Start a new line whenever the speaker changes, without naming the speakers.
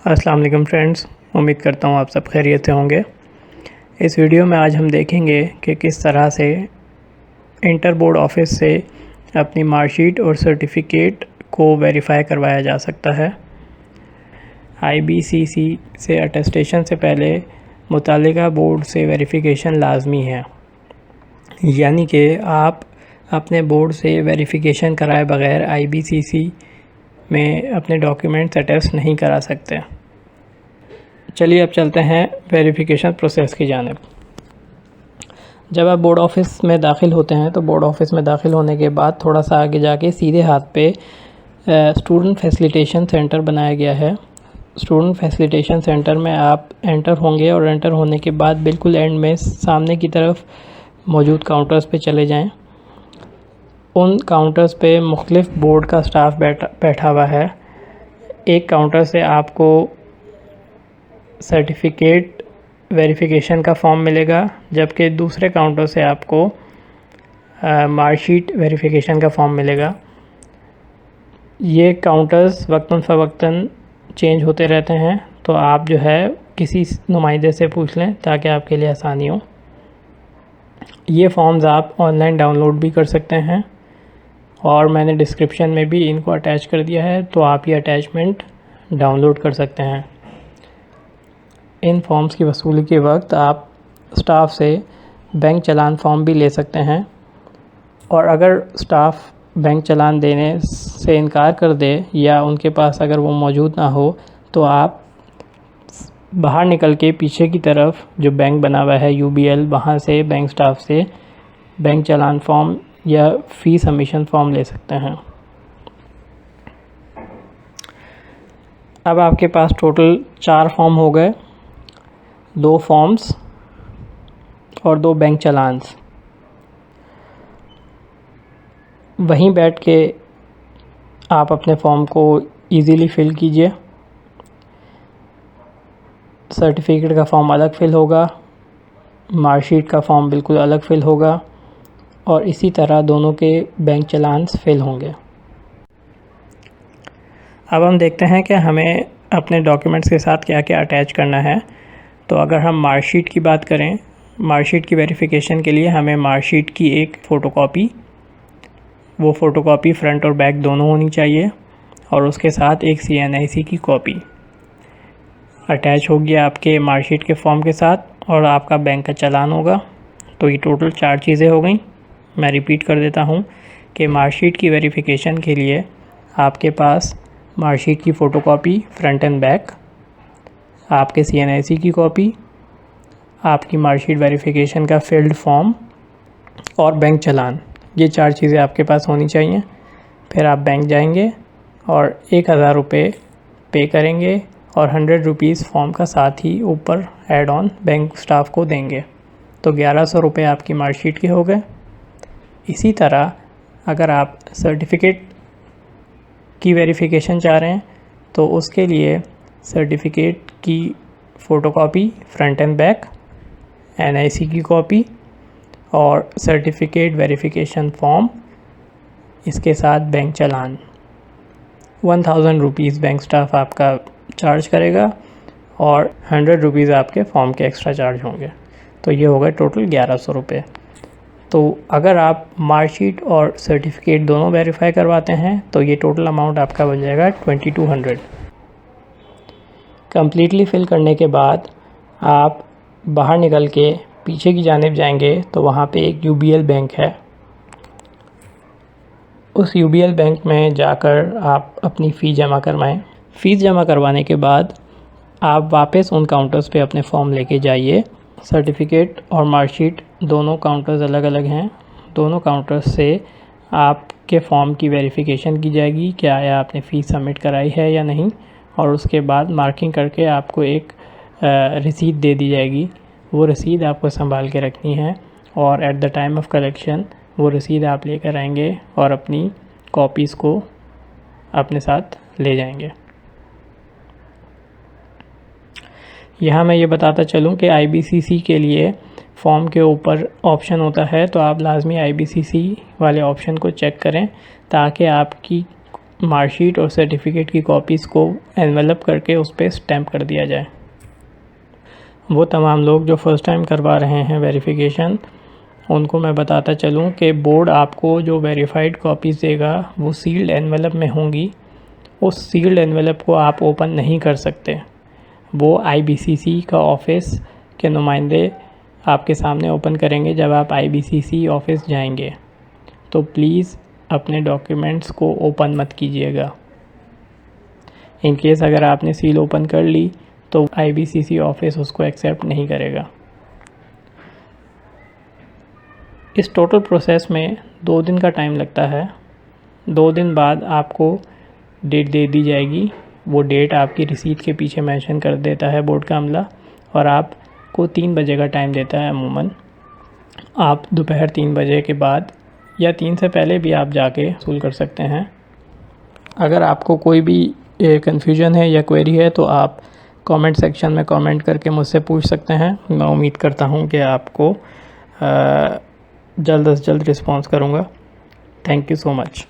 अस्सलाम वालेकुम फ्रेंड्स, उम्मीद करता हूँ आप सब खैरियत से होंगे। इस वीडियो में आज हम देखेंगे कि किस तरह से इंटर बोर्ड ऑफिस से अपनी मार्कशीट और सर्टिफिकेट को वेरीफाई करवाया जा सकता है। IBCC से अटेस्टेशन से पहले मुतालिका बोर्ड से वेरिफ़िकेशन लाजमी है, यानी कि आप अपने बोर्ड से वेरिफ़िकेशन कराए बग़ैर IBCC में अपने डॉक्यूमेंट्स अटेस्ट नहीं करा सकते। चलिए अब चलते हैं वेरिफ़िकेशन प्रोसेस की जानिब। जब आप बोर्ड ऑफिस में दाखिल होते हैं तो बोर्ड ऑफिस में दाखिल होने के बाद थोड़ा सा आगे जाके सीधे हाथ पे स्टूडेंट फैसिलिटेशन सेंटर बनाया गया है। स्टूडेंट फैसिलिटेशन सेंटर में आप एंटर होंगे और एंटर होने के बाद बिल्कुल एंड में सामने की तरफ मौजूद काउंटर्स पे चले जाएं। उन काउंटर्स पे मुख्तलिफ बोर्ड का स्टाफ बैठा हुआ है। एक काउंटर से आपको सर्टिफिकेट वेरिफ़िकेशन का फॉर्म मिलेगा, जबकि दूसरे काउंटर से आपको मार्कशीट वेरिफ़िकेशन का फॉर्म मिलेगा। ये काउंटर्स वक्तन फ़वक्तन चेंज होते रहते हैं, तो आप जो है किसी नुमाइंदे से पूछ लें ताकि आपके लिए आसानी हो। ये फॉर्म्स आप ऑनलाइन डाउनलोड भी कर सकते हैं और मैंने डिस्क्रिप्शन में भी इनको अटैच कर दिया है, तो आप ये अटैचमेंट डाउनलोड कर सकते हैं। इन फॉर्म्स की वसूली के वक्त आप स्टाफ से बैंक चालान फॉर्म भी ले सकते हैं, और अगर स्टाफ बैंक चालान देने से इनकार कर दे या उनके पास अगर वो मौजूद ना हो तो आप बाहर निकल के पीछे की तरफ जो बैंक बना हुआ है UBL, वहाँ से बैंक स्टाफ से बैंक चालान फॉर्म या फ़ी सबमिशन फॉर्म ले सकते हैं। अब आपके पास टोटल 4 फॉर्म हो गए, 2 फॉर्म्स और 2 बैंक चालान्स। वहीं बैठ के आप अपने फॉर्म को इजीली फ़िल कीजिए। सर्टिफिकेट का फॉर्म अलग फ़िल होगा, मार्कशीट का फॉर्म बिल्कुल अलग फ़िल होगा, और इसी तरह दोनों के बैंक चालान्स फ़िल होंगे। अब हम देखते हैं कि हमें अपने डॉक्यूमेंट्स के साथ क्या क्या अटैच करना है। तो अगर हम मार्कशीट की बात करें, मार्कशीट की वेरिफ़िकेशन के लिए हमें मार्कशीट की एक फ़ोटोकॉपी, वो फ़ोटोकॉपी फ़्रंट और बैक दोनों होनी चाहिए, और उसके साथ एक CNIC की कॉपी अटैच होगी आपके मार्कशीट के फॉर्म के साथ, और आपका बैंक का चालान होगा। तो ये टोटल 4 चीज़ें हो गई। मैं रिपीट कर देता हूँ कि मार्कशीट की वेरिफ़िकेशन के लिए आपके पास मार्कशीट की फ़ोटोकॉपी फ़्रंट एंड बैक, आपके CNIC की कॉपी, आपकी मार्कशीट वेरिफ़िकेशन का फ़िल्ड फॉर्म और बैंक चालान, ये 4 चीज़ें आपके पास होनी चाहिए। फिर आप बैंक जाएंगे और 1000 रुपये पे करेंगे और 100 रुपीज़ फॉर्म का साथ ही ऊपर ऐड ऑन बैंक स्टाफ को देंगे, तो 1100 रुपये आपकी मार्कशीट के हो गए। इसी तरह अगर आप सर्टिफिकेट की वेरिफ़िकेशन चाह रहे हैं तो उसके लिए सर्टिफिकेट की photocopy front and back, NIC की कॉपी और सर्टिफिकेट वेरिफ़िकेशन फॉर्म, इसके साथ बैंक चालान। 1000 रुपीज़ बैंक स्टाफ आपका चार्ज करेगा और 100 रुपीज़ आपके फॉर्म के एक्स्ट्रा चार्ज होंगे, तो ये हो गए टोटल 1100 रुपये। तो अगर आप मार्कशीट और सर्टिफिकेट दोनों वेरीफाई करवाते हैं तो ये टोटल अमाउंट आपका बन जाएगा 2200। कम्प्लीटली फ़िल करने के बाद आप बाहर निकल के पीछे की जानिब जाएंगे तो वहाँ पे एक UBL बैंक है। उस UBL बैंक में जाकर आप अपनी फ़ीस जमा करवाएं। फ़ीस जमा करवाने के बाद आप वापस उन काउंटर्स पे अपने फॉर्म लेके जाइए। सर्टिफिकेट और मार्कशीट दोनों काउंटर्स अलग अलग हैं। दोनों काउंटर्स से आपके फॉर्म की वेरिफ़िकेशन की जाएगी, क्या आया आपने फ़ीस सबमिट कराई है या नहीं, और उसके बाद मार्किंग करके आपको एक रसीद दे दी जाएगी। वो रसीद आपको संभाल के रखनी है और at the time of collection वो रसीद आप लेकर आएंगे और अपनी कॉपीज़ को अपने साथ ले जाएंगे। यहाँ मैं ये बताता चलूँ कि IBCC के लिए फॉर्म के ऊपर ऑप्शन होता है, तो आप लाजमी IBCC वाले ऑप्शन को चेक करें ताकि आपकी मार्कशीट और सर्टिफिकेट की कॉपीज़ को एनवेलप करके उस पर स्टैम्प कर दिया जाए। वो तमाम लोग जो फ़र्स्ट टाइम करवा रहे हैं वेरिफिकेशन, उनको मैं बताता चलूँ कि बोर्ड आपको जो वेरीफाइड कॉपीज़ देगा वो सील्ड एनवेलप में होंगी। उस सील्ड एनवेलप को आप ओपन नहीं कर सकते। वो IBCC का ऑफ़िस के नुमाइंदे आपके सामने ओपन करेंगे जब आप IBCC ऑफ़िस जाएंगे। तो प्लीज़ अपने डॉक्यूमेंट्स को ओपन मत कीजिएगा। इन केस अगर आपने सील ओपन कर ली तो IBCC ऑफ़िस उसको एक्सेप्ट नहीं करेगा। इस टोटल प्रोसेस में 2 दिन का टाइम लगता है। 2 दिन बाद आपको डेट दे दी जाएगी। वो डेट आपकी रिसीट के पीछे मेंशन कर देता है बोर्ड का अमला, और आपको 3 बजे का टाइम देता है अमूमन। आप दोपहर 3 बजे के बाद या 3 से पहले भी आप जाके वसूल कर सकते हैं। अगर आपको कोई भी कन्फ्यूजन है या क्वेरी है तो आप कमेंट सेक्शन में कमेंट करके मुझसे पूछ सकते हैं। मैं उम्मीद करता हूँ कि आपको जल्द से जल्द रिस्पॉन्स करूँगा। Thank you so much.